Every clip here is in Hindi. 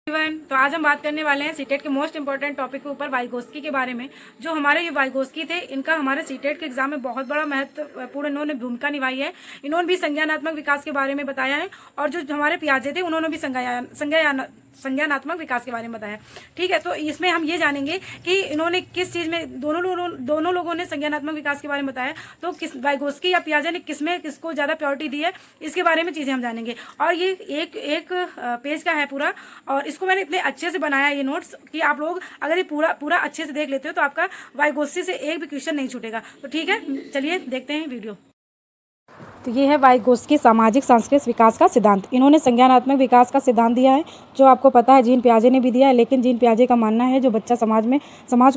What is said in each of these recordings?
तो आज हम बात करने वाले हैं सीटेट के मोस्ट इंपोर्टेंट टॉपिक के ऊपर वाइगोस्की के बारे में। जो हमारे ये वाइगोस्की थे, इनका हमारे सीटेट के एग्जाम में बहुत बड़ा महत्वपूर्ण इन्होंने भूमिका निभाई है। इन्होंने भी संज्ञानात्मक विकास के बारे में बताया है और जो हमारे पियाजे थे उन्होंने भी संज्ञानात्मक विकास के बारे में बताया। ठीक है, तो इसमें हम ये जानेंगे कि इन्होंने किस चीज में दोनों लोगों ने संज्ञानात्मक विकास के बारे में बताया, तो किस वाइगोस्की या पियाजे ने किसमें किसको ज्यादा प्रायोरिटी दी है, इसके बारे में चीजें हम जानेंगे। और ये एक पेज का है पूरा, और इसको मैंने इतने अच्छे से बनाया ये नोट्स कि आप लोग अगर ये पूरा अच्छे से देख लेते हो तो आपका वाइगोस्की से एक भी क्वेश्चन नहीं छूटेगा। तो ठीक है, चलिए देखते हैं वीडियो। तो ये है वाइगोस्की सामाजिक सांस्कृतिक विकास का सिद्धांत। इन्होंने संज्ञानात्मक विकास का सिद्धांत दिया है, जो आपको पता है जीन पियाजे ने भी दिया है। लेकिन जीन पियाजे का मानना है जो बच्चा समाज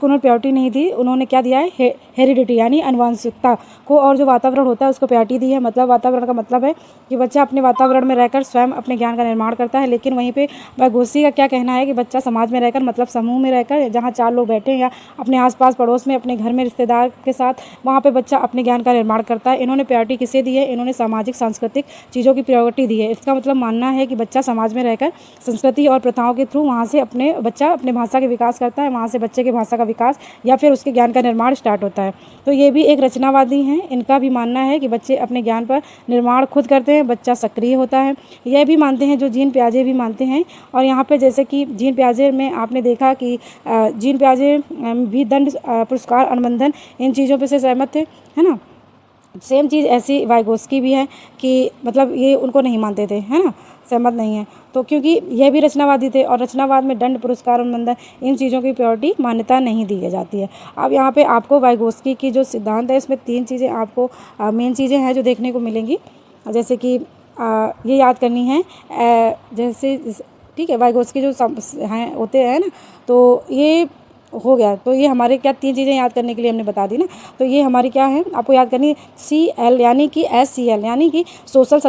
को उन्होंने प्रायोरिटी नहीं दी, उन्होंने क्या दिया है, हेरिडिटी यानी आनुवंशिकता को, और जो वातावरण होता है उसको प्रायोरिटी दी है। मतलब वातावरण का मतलब है कि बच्चा अपने वातावरण में रहकर स्वयं अपने ज्ञान का निर्माण करता है। लेकिन वहीं पर वाइगोस्की का क्या कहना है कि बच्चा समाज में रहकर, मतलब समूह में रहकर, जहाँ 4 लोग बैठे या अपने आसपास पड़ोस में, अपने घर में रिश्तेदार के साथ, वहाँ पर बच्चा अपने ज्ञान का निर्माण करता है। इन्होंने प्रायोरिटी किसे दी है, इन्होंने सामाजिक सांस्कृतिक चीज़ों की प्रायोरिटी दी है। इसका मतलब मानना है कि बच्चा समाज में रहकर संस्कृति और प्रथाओं के थ्रू वहाँ से बच्चा अपने भाषा के विकास करता है, वहाँ से बच्चे के भाषा का विकास या फिर उसके ज्ञान का निर्माण स्टार्ट होता है। तो ये भी एक रचनावादी हैं। इनका भी मानना है कि बच्चे अपने ज्ञान पर निर्माण खुद करते हैं, बच्चा सक्रिय होता है। यह भी मानते हैं, जो जीन पियाजे भी मानते हैं। और यहाँ पे जैसे कि जीन पियाजे में आपने देखा कि जीन पियाजे भी दंड, पुरस्कार, अनुबंधन, इन चीज़ों पर से सहमत थे, है ना। सेम चीज़ ऐसी वाइगोस्की भी है कि मतलब ये उनको नहीं मानते थे, है ना, सहमत नहीं है। तो क्योंकि यह भी रचनावादी थे, और रचनावाद में दंड, पुरस्कार, अनुबंधन, इन चीज़ों की प्रायोरिटी मान्यता नहीं दी जाती है। अब यहाँ पे आपको वाइगोस्की की जो सिद्धांत है, इसमें 3 चीज़ें आपको मेन चीज़ें हैं जो देखने को मिलेंगी। जैसे कि ये याद करनी है, जैसे ठीक है, वाइगोस्की जो हैं होते हैं ना, तो ये हो गया। तो ये हमारे क्या 3 चीज़ें याद करने के लिए हमने बता दी ना। तो ये हमारी क्या है, आपको याद करनी है, CL यानी कि SCL यानी कि सोशल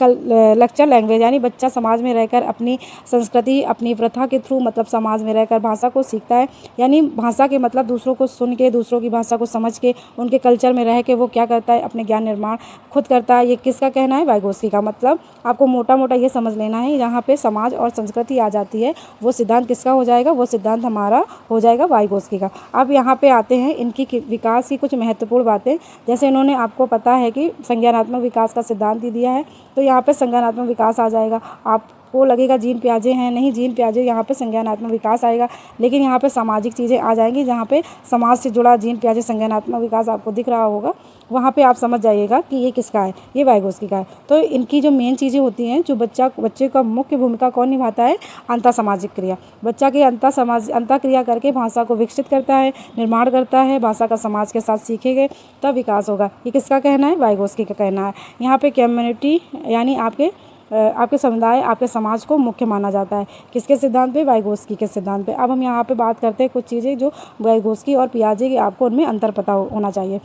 कल्चर लैंग्वेज, यानी बच्चा समाज में रहकर अपनी संस्कृति, अपनी प्रथा के थ्रू, मतलब समाज में रहकर भाषा को सीखता है। यानी भाषा के मतलब दूसरों को सुन के, दूसरों की भाषा को समझ के, उनके कल्चर में रह के वो क्या करता है, अपने ज्ञान निर्माण खुद करता है। ये किसका कहना है, वाइगोस्की का। मतलब आपको मोटा मोटा ये समझ लेना है, यहाँ पर समाज और संस्कृति आ जाती है, वो सिद्धांत किसका हो जाएगा, वो सिद्धांत हमारा हो जाएगा वाइगोस्की का। अब यहाँ पे आते हैं इनकी विकास की कुछ महत्वपूर्ण बातें। जैसे इन्होंने, आपको पता है कि संज्ञानात्मक विकास का सिद्धांत ही दिया है, तो यहाँ पे संज्ञानात्मक विकास आ जाएगा। आपको लगेगा जीन पियाजे हैं, नहीं, जीन पियाजे यहाँ पे संज्ञानात्मक विकास आएगा। लेकिन यहाँ पे सामाजिक चीज़ें आ जाएंगी, जहाँ पे समाज से जुड़ा जीन पियाजे संज्ञानात्मक विकास आपको दिख रहा होगा, वहाँ पे आप समझ जाइएगा कि ये किसका है, ये वाइगोस्की का है। तो इनकी जो मेन चीज़ें होती हैं, जो बच्चे का मुख्य भूमिका कौन निभाता है, अंतः सामाजिक क्रिया। बच्चा के अंतः क्रिया करके भाषा को विकसित करता है, निर्माण करता है। भाषा का समाज के साथ सीखेंगे तब विकास होगा। ये किसका कहना है, वाइगोस्की का कहना है। यहाँ पे कम्युनिटी यानी आपके समुदाय, आपके समाज को मुख्य माना जाता है। किसके सिद्धांत पे, वाइगोस्की के सिद्धांत पे। अब हम यहाँ पे बात करते हैं कुछ चीज़ें जो वाइगोस्की और पियाजे की, आपको उनमें अंतर पता होना चाहिए।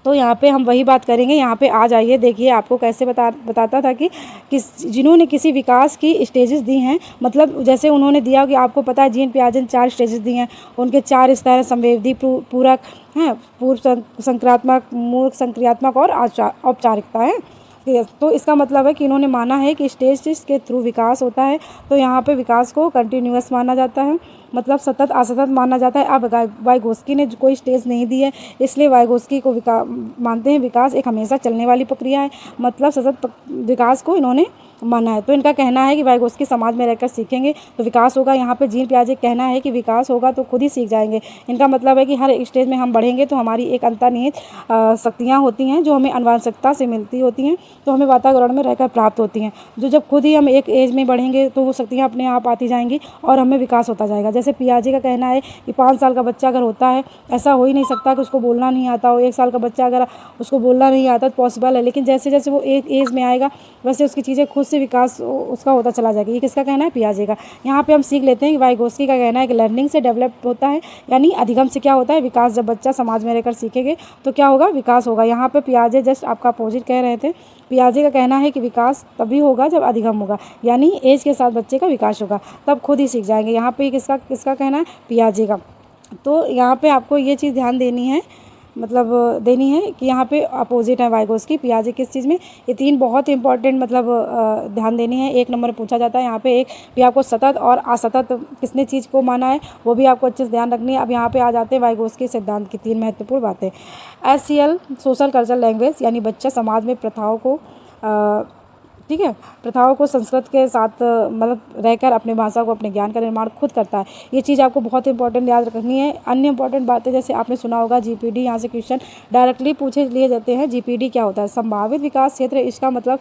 तो यहाँ पे हम वही बात करेंगे। यहाँ पे आ जाइए, देखिए आपको कैसे बताता था कि जिन्होंने किसी विकास की स्टेजेस दी हैं, मतलब जैसे उन्होंने दिया कि आपको पता है जीन पियाजे ने 4 स्टेजेस दी हैं, उनके 4 स्तर हैं, संवेदी, पूरक हैं, पूर्व संक्रियात्मक, मूर्ख संक्रियात्मक और औपचारिकता है। तो इसका मतलब है कि इन्होंने माना है कि स्टेज के थ्रू विकास होता है। तो यहाँ पे विकास को कंटिन्यूअस माना जाता है, मतलब सतत असतत माना जाता है। अब वाइगोस्की ने कोई स्टेज नहीं दी है, इसलिए वाइगोस्की को मानते हैं विकास एक हमेशा चलने वाली प्रक्रिया है, मतलब सतत विकास को इन्होंने माना है। तो इनका कहना है कि वाइगोस्की समाज में रहकर सीखेंगे तो विकास होगा। यहाँ पे जीन पियाजे कहना है कि विकास होगा तो खुद ही सीख जाएंगे। इनका मतलब है कि हर एक स्टेज में हम बढ़ेंगे तो हमारी एक अंतर्निहित शक्तियाँ होती हैं, जो हमें आनुवंशिकता से मिलती होती हैं, तो हमें वातावरण में रहकर प्राप्त होती हैं। जो जब खुद ही हम एक एज में बढ़ेंगे तो वो शक्तियाँ अपने आप आती जाएंगी और हमें विकास होता जाएगा। जैसे पियाजे का कहना है कि 5 साल का बच्चा अगर होता है, ऐसा हो ही नहीं सकता कि उसको बोलना नहीं आता हो। 1 साल का बच्चा अगर उसको बोलना नहीं आता तो पॉसिबल है, लेकिन जैसे जैसे वो एक एज में आएगा वैसे उसकी चीज़ें खुद से विकास उसका होता चला जाएगा। ये किसका कहना है, पियाजे का। यहाँ पे हम सीख लेते हैं कि वाइगोस्की का कहना है कि लर्निंग से डेवलप होता है, यानी अधिगम से क्या होता है, विकास। जब बच्चा समाज में रहकर सीखेंगे तो क्या होगा, विकास होगा। यहाँ पे पियाजे जस्ट आपका अपोजिट कह रहे थे। पियाजे का कहना है कि विकास तभी होगा जब अधिगम होगा, यानी एज के साथ बच्चे का विकास होगा, तब खुद ही सीख जाएंगे। यहाँ पे किसका कहना है, पियाजे का। तो यहाँ पे आपको ये चीज़ ध्यान देनी है मतलब देनी है कि यहाँ पे अपोजिट है वाइगोस्की पियाजे किस चीज़ में। ये 3 बहुत इंपॉर्टेंट मतलब ध्यान देनी है। 1 नंबर पूछा जाता है यहाँ पे एक भी आपको सतत और असतत किसने चीज़ को माना है वो भी आपको अच्छे से ध्यान रखनी है। अब यहाँ पे आ जाते हैं वाइगोस्की सिद्धांत की 3 महत्वपूर्ण बातें। SCL सोशल कल्चरल लैंग्वेज यानी बच्चा समाज में प्रथाओं को ठीक है प्रथाओं को संस्कृत के साथ मतलब रहकर अपने भाषा को अपने ज्ञान का निर्माण खुद करता है। ये चीज़ आपको बहुत इंपॉर्टेंट याद रखनी है। अन्य इंपॉर्टेंट बातें जैसे आपने सुना होगा GPD, यहाँ से क्वेश्चन डायरेक्टली पूछे लिए जाते हैं। GPD क्या होता है? संभावित विकास क्षेत्र। इसका मतलब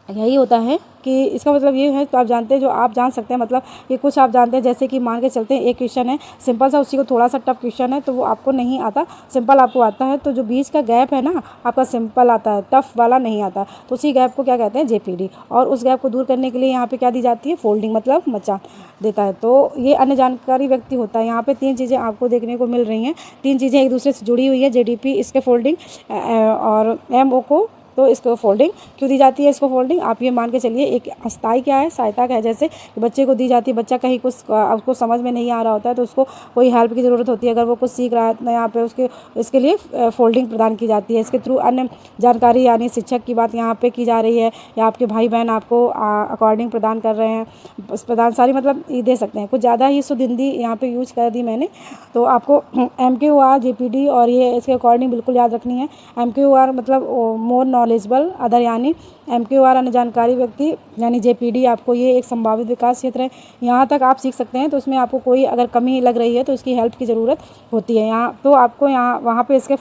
यही होता है कि इसका मतलब ये है तो आप जानते हैं जो आप जान सकते हैं मतलब ये कुछ आप जानते हैं जैसे कि मान के चलते हैं एक क्वेश्चन है सिंपल सा, उसी को थोड़ा सा टफ क्वेश्चन है तो वो आपको नहीं आता, सिंपल आपको आता है, तो जो बीच का गैप है ना आपका सिंपल आता है, टफ वाला नहीं आता, तो उसी गैप को क्या कहते हैं JPD। और उस गैप को दूर करने के लिए यहाँ पे क्या दी जाती है? फोल्डिंग मतलब मचान देता है। तो ये अन्य जानकारी व्यक्ति होता है। यहाँ पे 3 चीज़ें आपको देखने को मिल रही हैं, 3 चीज़ें एक दूसरे से जुड़ी हुई है। JDP इसके फोल्डिंग और MO को तो इसको फोल्डिंग क्यों दी जाती है? इसको फोल्डिंग आप ये मान के चलिए एक अस्थाई क्या है? सहायता का है। जैसे बच्चे को दी जाती है, बच्चा कहीं कुछ उसको समझ में नहीं आ रहा होता है तो उसको कोई हेल्प की ज़रूरत होती है, अगर वो कुछ सीख रहा है तो यहाँ पे इसके लिए फोल्डिंग प्रदान की जाती है। इसके थ्रू अन्य जानकारी यानी शिक्षक की बात यहाँ पे की जा रही है या आपके भाई बहन आपको अकॉर्डिंग प्रदान कर रहे हैं, प्रदान सारी मतलब ये दे सकते हैं। कुछ ज़्यादा ही शुद्ध हिंदी यहाँ पे यूज कर दी मैंने, तो आपको MQR JPD और ये इसके अकॉर्डिंग बिल्कुल याद रखनी है। MQR मतलब मोर नॉलेजेबल अदर यानी MQR अन्य जानकारी व्यक्ति यानी JPD आपको ये एक संभावित विकास क्षेत्र है। यहाँ तक आप सीख सकते हैं, तो उसमें आपको कोई अगर कमी लग रही है तो इसकी हेल्प की ज़रूरत होती है। यहाँ तो आपको यहाँ वहाँ पे इसके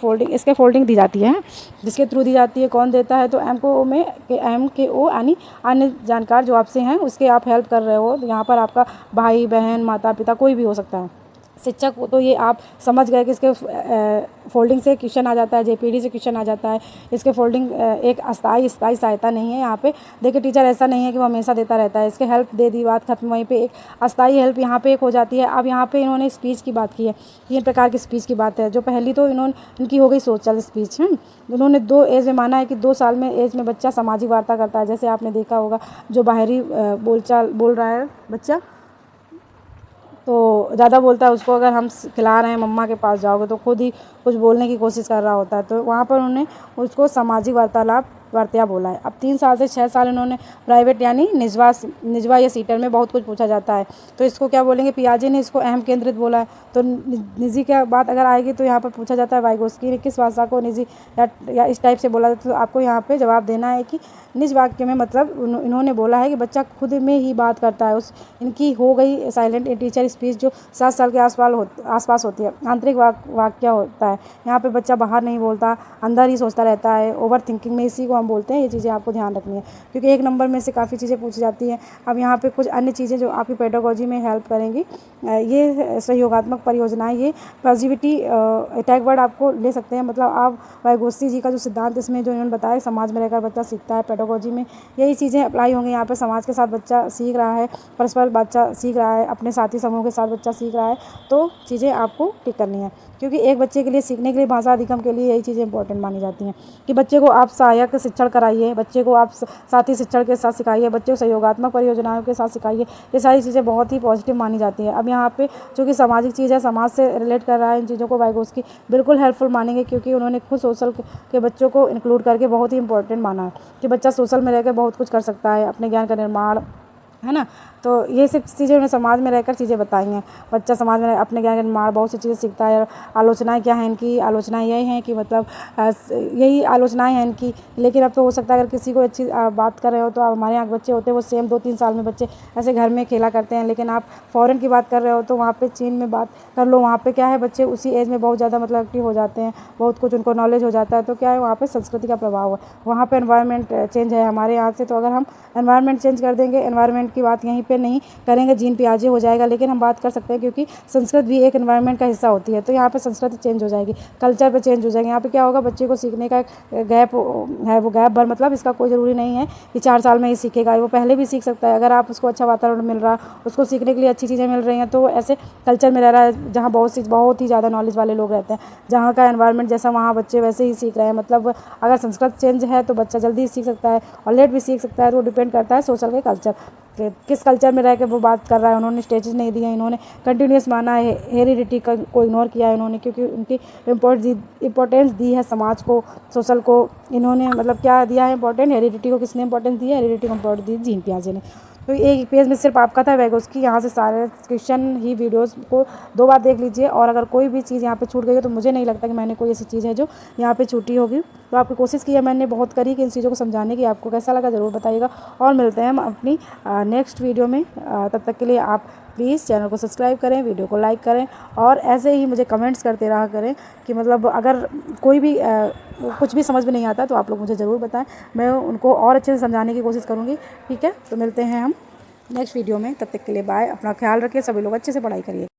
फोल्डिंग दी जाती है, जिसके थ्रू दी जाती है। कौन देता है? तो MKO यानी अन्य जानकार जो आपसे हैं उसके आप हेल्प कर रहे हो। यहाँ पर आपका भाई बहन माता पिता कोई भी हो सकता है। शिक्षक तो ये आप समझ गए कि इसके फोल्डिंग से क्वेश्चन आ जाता है, JPD से क्वेश्चन आ जाता है। इसके फोल्डिंग एक स्थायी सहायता नहीं है। यहाँ पे देखिए टीचर ऐसा नहीं है कि वो हमेशा देता रहता है, इसके हेल्प दे दी, बात खत्म। वहीं पे एक अस्थायी हेल्प यहाँ पे एक हो जाती है। अब यहाँ पे इन्होंने स्पीच की बात की है, 3 प्रकार की स्पीच की बात है। जो पहली तो इनकी हो गई सोशल स्पीच। उन्होंने 2 एज में माना है कि 2 साल में एज में बच्चा सामाजिक वार्ता करता है। जैसे आपने देखा होगा जो बाहरी बोलचाल बोल रहा है बच्चा तो ज़्यादा बोलता है, उसको अगर हम खिला रहे हैं मम्मा के पास जाओगे तो खुद ही कुछ बोलने की कोशिश कर रहा होता है, तो वहाँ पर उन्होंने उसको सामाजिक वार्ता बोला है। अब 3 साल से 6 साल इन्होंने प्राइवेट यानी निजवा या सीटर में बहुत कुछ पूछा जाता है, तो इसको क्या बोलेंगे? पियाजे ने इसको अहम केंद्रित बोला है। तो निजी क्या बात अगर आएगी तो यहाँ पर पूछा जाता है वाइगोस्की ने किस भाषा को निजी या इस टाइप से बोला जाता है, तो आपको यहाँ पे जवाब देना है कि निज वाक्य में मतलब इन्होंने बोला है कि बच्चा खुद में ही बात करता है। इनकी हो गई साइलेंट टीचर स्पीच जो 7 साल के आसपास होती है। आंतरिक वाक्य होता है, यहाँ पे बच्चा बाहर नहीं बोलता, अंदर ही सोचता रहता है, ओवर थिंकिंग में इसी को हम बोलते हैं। ये चीज़ें आपको ध्यान रखनी है क्योंकि 1 नंबर में से काफ़ी चीज़ें पूछी जाती हैं। अब यहाँ पे कुछ अन्य चीज़ें जो आपकी पेडागोजी में हेल्प करेंगी, ये सहयोगात्मक परियोजनाएं, ये पॉजिटिविटी अटैक वर्ड आपको ले सकते हैं। मतलब आप वाइगोस्की जी का जो सिद्धांत इसमें जो इन्होंने बताया समाज में रहकर बच्चा सीखता है, पेडागोजी में यही चीज़ें अप्लाई होंगी। यहाँ पे समाज के साथ बच्चा सीख रहा है, परस्पर बच्चा सीख रहा है, अपने साथी समूह के साथ बच्चा सीख रहा है, तो चीज़ें आपको टिक करनी है क्योंकि एक बच्चे के लिए सीखने के लिए भाषा अधिगम के लिए यही चीज़ें इंपॉर्टेंट मानी जाती हैं कि बच्चे को आप सहायक शिक्षण कराइए, बच्चे को आप साथी शिक्षण के साथ सिखाइए, बच्चे को सहयोगात्मक परियोजनाओं के साथ सिखाइए। ये सारी चीज़ें बहुत ही पॉजिटिव मानी जाती है। अब यहाँ पे चूँकि सामाजिक चीज़ है, समाज से रिलेट कर रहा है, इन चीज़ों को वाइगोस्की बिल्कुल हेल्पफुल मानेंगे क्योंकि उन्होंने खुद सोशल के बच्चों को इंक्लूड करके बहुत ही इंपॉर्टेंट माना है कि बच्चा सोशल में रहकर बहुत कुछ कर सकता है, अपने ज्ञान का निर्माण, है ना। तो ये सब चीज़ें उन्हें समाज में रहकर चीज़ें बताई हैं। बच्चा समाज में अपने ज्ञान का निर्माण बहुत सी चीज़ें सीखता है। और आलोचनाएँ क्या हैं इनकी? आलोचनाएँ यही हैं कि मतलब यही आलोचनाएँ हैं इनकी। लेकिन अब तो हो सकता है अगर किसी को अच्छी बात कर रहे हो तो हमारे यहाँ बच्चे होते हैं वो सेम 2-3 साल में बच्चे ऐसे घर में खेला करते हैं, लेकिन आप फॉरेन की बात कर रहे हो तो वहाँ पर चीन में बात कर लो, वहाँ पर क्या है बच्चे उसी एज में बहुत ज़्यादा मतलब एक्टिव हो जाते हैं, बहुत कुछ उनको नॉलेज हो जाता है। तो क्या है वहाँ पर संस्कृति का प्रभाव है, वहाँ पर एनवायरनमेंट चेंज है हमारे यहाँ से। तो अगर हम एनवायरनमेंट चेंज कर देंगे, एनवायरनमेंट की बात यहीं पे नहीं करेंगे, जीन पियाजे हो जाएगा, लेकिन हम बात कर सकते हैं क्योंकि संस्कृत भी एक एनवायरनमेंट का हिस्सा होती है, तो यहाँ पे संस्कृति चेंज हो जाएगी, कल्चर पे चेंज हो जाएगी। यहाँ पे क्या होगा, बच्चे को सीखने का गैप है, वो गैप भर मतलब इसका कोई ज़रूरी नहीं है कि 4 साल में ही सीखेगा, वो पहले भी सीख सकता है। अगर आप उसको अच्छा वातावरण मिल रहा, उसको सीखने के लिए अच्छी चीज़ें मिल रही हैं, तो ऐसे कल्चर में रह रहा है जहाँ बहुत ही ज़्यादा नॉलेज वाले लोग रहते हैं, जहाँ का एनवायरनमेंट जैसा वहाँ बच्चे वैसे ही सीख रहे हैं। मतलब अगर संस्कृत चेंज है तो बच्चा जल्दी सीख सकता है और लेट भी सीख सकता है, तो डिपेंड करता है सोशल के कल्चर। किस कल्चर में रह के वो बात कर रहा है। उन्होंने स्टेजेस नहीं दिए, इन्होंने कंटिन्यूस माना है, हेरिडिटी को इग्नोर किया है इन्होंने, क्योंकि उनकी इम्पोर्टेंस दी है समाज को, सोशल को। इन्होंने मतलब क्या दिया है इंपॉर्टेंट, हेरिडिटी को किसने इंपॉर्टेंस दी है, हेरिडिटी को इम्पोर्टेंस दी जीन पियाजे ने। तो एक पेज में सिर्फ आपका था वैगोस्की, यहाँ से सारे क्वेश्चन ही वीडियोस को 2 बार देख लीजिए। और अगर कोई भी चीज़ यहाँ पे छूट गई हो तो मुझे नहीं लगता कि मैंने कोई ऐसी चीज़ है जो यहाँ पे छूटी होगी। तो आपकी कोशिश की है मैंने बहुत करी कि इन चीज़ों को समझाने की। आपको कैसा लगा ज़रूर बताइएगा, और मिलते हैं हम अपनी नेक्स्ट वीडियो में। तब तक के लिए आप प्लीज़ चैनल को सब्सक्राइब करें, वीडियो को लाइक करें, और ऐसे ही मुझे कमेंट्स करते रहा करें कि मतलब अगर कोई भी कुछ भी समझ में नहीं आता तो आप लोग मुझे ज़रूर बताएं, मैं उनको और अच्छे से समझाने की कोशिश करूँगी। ठीक है, तो मिलते हैं हम नेक्स्ट वीडियो में। तब तक के लिए बाय, अपना ख्याल रखिए, सभी लोग अच्छे से पढ़ाई करिए।